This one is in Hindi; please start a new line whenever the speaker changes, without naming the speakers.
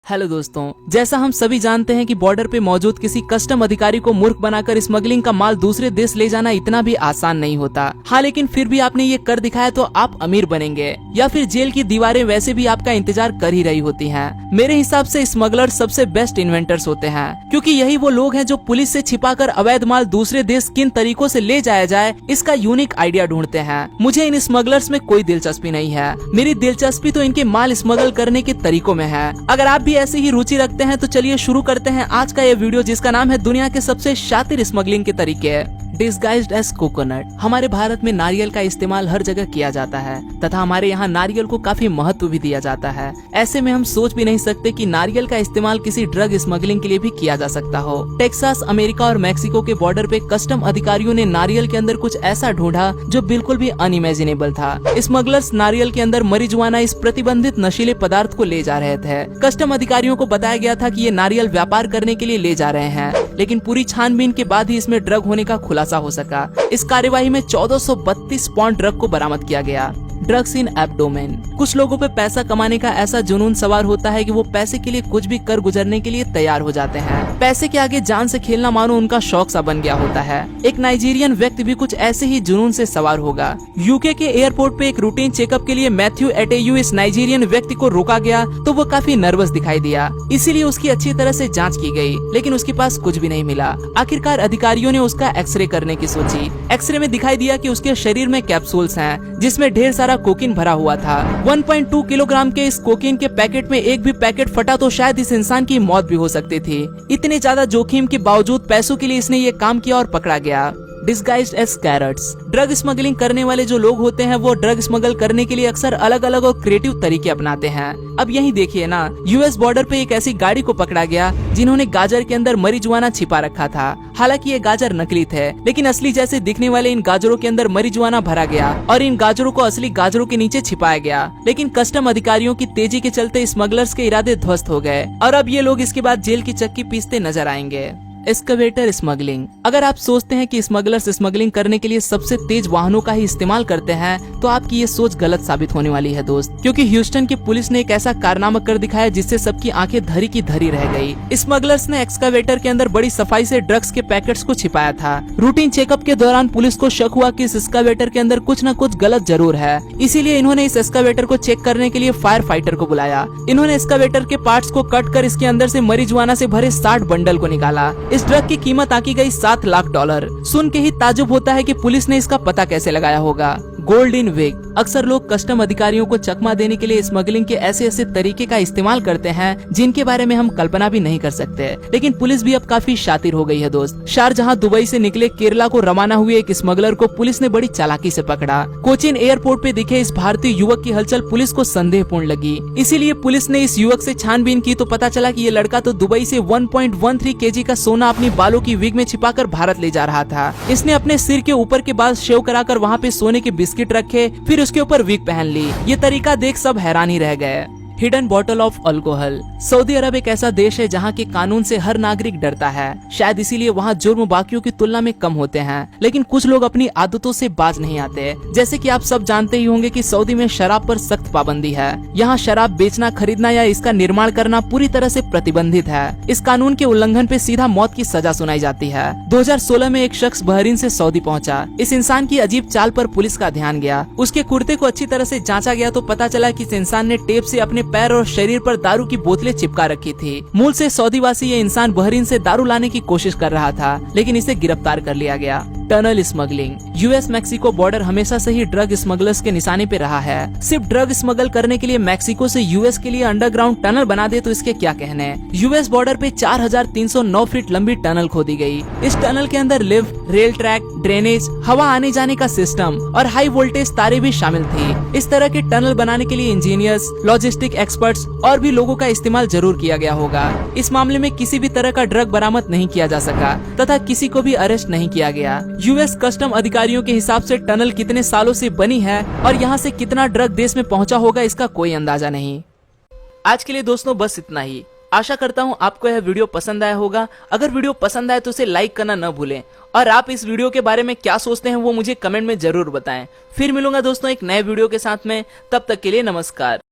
हेलो दोस्तों, जैसा हम सभी जानते हैं कि बॉर्डर पे मौजूद किसी कस्टम अधिकारी को मूर्ख बनाकर स्मगलिंग का माल दूसरे देश ले जाना इतना भी आसान नहीं होता। हाँ, लेकिन फिर भी आपने ये कर दिखाया तो आप अमीर बनेंगे या फिर जेल की दीवारें वैसे भी आपका इंतजार कर ही रही होती हैं। मेरे हिसाब से स्मगलर सबसे बेस्ट इन्वेंटर्स होते हैं, क्योंकि यही वो लोग हैं जो पुलिस से छिपाकर अवैध माल दूसरे देश किन तरीकों से ले जाया जाए इसका यूनिक आइडिया ढूंढते हैं। मुझे इन स्मगलर्स में कोई दिलचस्पी नहीं है, मेरी दिलचस्पी तो इनके माल स्मगल करने के तरीकों में है। अगर आप भी ऐसे ही रुचि रखते हैं तो चलिए शुरू करते हैं आज का ये वीडियो, जिसका नाम है दुनिया के सबसे शातिर स्मगलिंग के तरीके। Disguised as coconut. हमारे भारत में नारियल का इस्तेमाल हर जगह किया जाता है तथा हमारे यहाँ नारियल को काफी महत्व भी दिया जाता है। ऐसे में हम सोच भी नहीं सकते कि नारियल का इस्तेमाल किसी ड्रग स्मगलिंग के लिए भी किया जा सकता हो। टेक्सास, अमेरिका और मैक्सिको के बॉर्डर पे कस्टम अधिकारियों ने नारियल के अंदर कुछ ऐसा ढूंढा जो बिल्कुल भी अनइमेजिनेबल था। स्मगलर्स नारियल के अंदर marijuana इस प्रतिबंधित नशीले पदार्थ को ले जा रहे थे। कस्टम अधिकारियों को बताया गया था कि ये नारियल व्यापार करने के लिए ले जा रहे हैं, लेकिन पूरी छानबीन के बाद ही इसमें ड्रग होने का खुलासा हो सका। इस कार्यवाही में 1432 पाउंड ड्रग को बरामद किया गया। Drugs in abdomen. कुछ लोगों पे पैसा कमाने का ऐसा जुनून सवार होता है कि वो पैसे के लिए कुछ भी कर गुजरने के लिए तैयार हो जाते हैं। पैसे के आगे जान से खेलना मानो उनका शौक सा बन गया होता है। एक नाइजीरियन व्यक्ति भी कुछ ऐसे ही जुनून से सवार होगा। यूके के एयरपोर्ट पे एक रूटीन चेकअप के लिए मैथ्यू एटेयू इस नाइजीरियन व्यक्ति को रोका गया तो वो काफी नर्वस दिखाई दिया, इसीलिए उसकी अच्छी तरह से जाँच की गयी, लेकिन उसके पास कुछ भी नहीं मिला। आखिरकार अधिकारियों ने उसका एक्सरे करने की सोची। एक्सरे में दिखाई दिया कि उसके शरीर में कैप्सूल्स हैं, जिसमें ढेर सारा कोकीन भरा हुआ था। 1.2 किलोग्राम के इस कोकीन के पैकेट में एक भी पैकेट फटा तो शायद इस इंसान की मौत भी हो सकती थी। इतने ज्यादा जोखिम के बावजूद पैसों के लिए इसने ये काम किया और पकड़ा गया। Disguised as carrots. Drug smuggling करने वाले जो लोग होते हैं वो ड्रग स्मगल करने के लिए अक्सर अलग अलग और क्रिएटिव तरीके अपनाते हैं। अब यही देखिए ना, यूएस बॉर्डर पे एक ऐसी गाड़ी को पकड़ा गया जिन्होंने गाजर के अंदर marijuana छिपा रखा था। हालांकि ये गाजर नकली थे, लेकिन असली जैसे दिखने वाले इन गाजरों के अंदर marijuana भरा गया और इन गाजरों को असली गाजरों के नीचे छिपाया गया। लेकिन कस्टम अधिकारियों की तेजी के चलते स्मगलर्स के इरादे ध्वस्त हो गए और अब ये लोग इसके बाद जेल की चक्की पीसते नजर आएंगे। Excavator smuggling. अगर आप सोचते हैं कि स्मगलर्स स्मगलिंग करने के लिए सबसे तेज वाहनों का ही इस्तेमाल करते हैं तो आपकी ये सोच गलत साबित होने वाली है दोस्त, क्योंकि ह्यूस्टन की पुलिस ने एक ऐसा कारनामा कर दिखाया जिससे सबकी आंखें धरी की धरी रह गई। स्मगलर्स ने एक्सकवेटर के अंदर बड़ी सफाई से ड्रग्स के पैकेट्स को छिपाया था। रूटीन चेकअप के दौरान पुलिस को शक हुआ कि इस एक्सकवेटर के अंदर कुछ न कुछ गलत जरूर है, इसीलिए इन्होंने इस एक्सकवेटर को चेक करने के लिए फायर फाइटर को बुलाया। इन्होंने एक्सकवेटर के पार्ट्स को कट कर इसके अंदर से marijuana से भरे 60 बंडल को निकाला। इस ड्रग की कीमत आंकी गई $7 लाख। सुन के ही ताजुब होता है कि पुलिस ने इसका पता कैसे लगाया होगा। Gold in wig. अक्सर लोग कस्टम अधिकारियों को चकमा देने के लिए स्मगलिंग के ऐसे ऐसे तरीके का इस्तेमाल करते हैं जिनके बारे में हम कल्पना भी नहीं कर सकते, लेकिन पुलिस भी अब काफी शातिर हो गई है दोस्त। शारजहां दुबई से निकले केरला को रवाना हुए एक स्मगलर को पुलिस ने बड़ी चालाकी से पकड़ा। कोचीन एयरपोर्ट पे दिखे इस भारतीय युवक की हलचल पुलिस को संदेहपूर्ण लगी, इसीलिए पुलिस ने इस युवक से छानबीन की तो पता चला कि ये लड़का तो दुबई से 1.13 केजी का सोना अपनी बालों की विग में छिपाकर भारत ले जा रहा था। इसने अपने सिर के ऊपर के बाल शेव कराकर वहाँ पे सोने के बिस्किट रखे, फिर उसके ऊपर विग पहन ली। ये तरीका देख सब हैरान ही रह गए। Hidden bottle of alcohol. सऊदी अरब एक ऐसा देश है जहाँ के कानून से हर नागरिक डरता है। शायद इसीलिए वहाँ जुर्म बाकियों की तुलना में कम होते हैं, लेकिन कुछ लोग अपनी आदतों से बाज नहीं आते। जैसे कि आप सब जानते ही होंगे कि सऊदी में शराब पर सख्त पाबंदी है। यहाँ शराब बेचना, खरीदना या इसका निर्माण करना पूरी तरह से प्रतिबंधित है। इस कानून के उल्लंघन पे सीधा मौत की सजा सुनाई जाती है। 2016 में एक शख्स बहरीन से सऊदी पहुँचा। इस इंसान की अजीब चाल पर पुलिस का ध्यान गया। उसके कुर्ते को अच्छी तरह से जाँचा गया तो पता चला कि इस इंसान ने टेप से अपने पैर और शरीर पर दारू की बोतलें चिपका रखी थी। मूल से सऊदीवासी ये इंसान बहरीन से दारू लाने की कोशिश कर रहा था, लेकिन इसे गिरफ्तार कर लिया गया। Tunnel smuggling. US Mexico border हमेशा से ही ड्रग स्मगलर्स के निशाने पे रहा है। सिर्फ ड्रग स्मगल करने के लिए मैक्सिको से यूएस के लिए अंडरग्राउंड टनल बना दे तो इसके क्या कहने। यूएस बॉर्डर पे 4309 फीट लंबी टनल खोदी गई। इस टनल के अंदर लिफ्ट, रेल ट्रैक, ड्रेनेज, हवा आने जाने का सिस्टम और हाई वोल्टेज तारे भी शामिल थी। इस तरह के टनल बनाने के लिए इंजीनियर्स, लॉजिस्टिक एक्सपर्ट्स और भी लोगों का इस्तेमाल जरूर किया गया होगा। इस मामले में किसी भी तरह का ड्रग बरामद नहीं किया जा सका तथा किसी को भी अरेस्ट नहीं किया गया। यूएस कस्टम अधिकारियों के हिसाब से टनल कितने सालों से बनी है और यहाँ से कितना ड्रग देश में पहुँचा होगा इसका कोई अंदाजा नहीं। आज के लिए दोस्तों बस इतना ही। आशा करता हूँ आपको यह वीडियो पसंद आया होगा। अगर वीडियो पसंद आए तो उसे लाइक करना न भूलें और आप इस वीडियो के बारे में क्या सोचते हैं वो मुझे कमेंट में जरूर बताएं। फिर मिलूंगा दोस्तों एक नए वीडियो के साथ में, तब तक के लिए नमस्कार।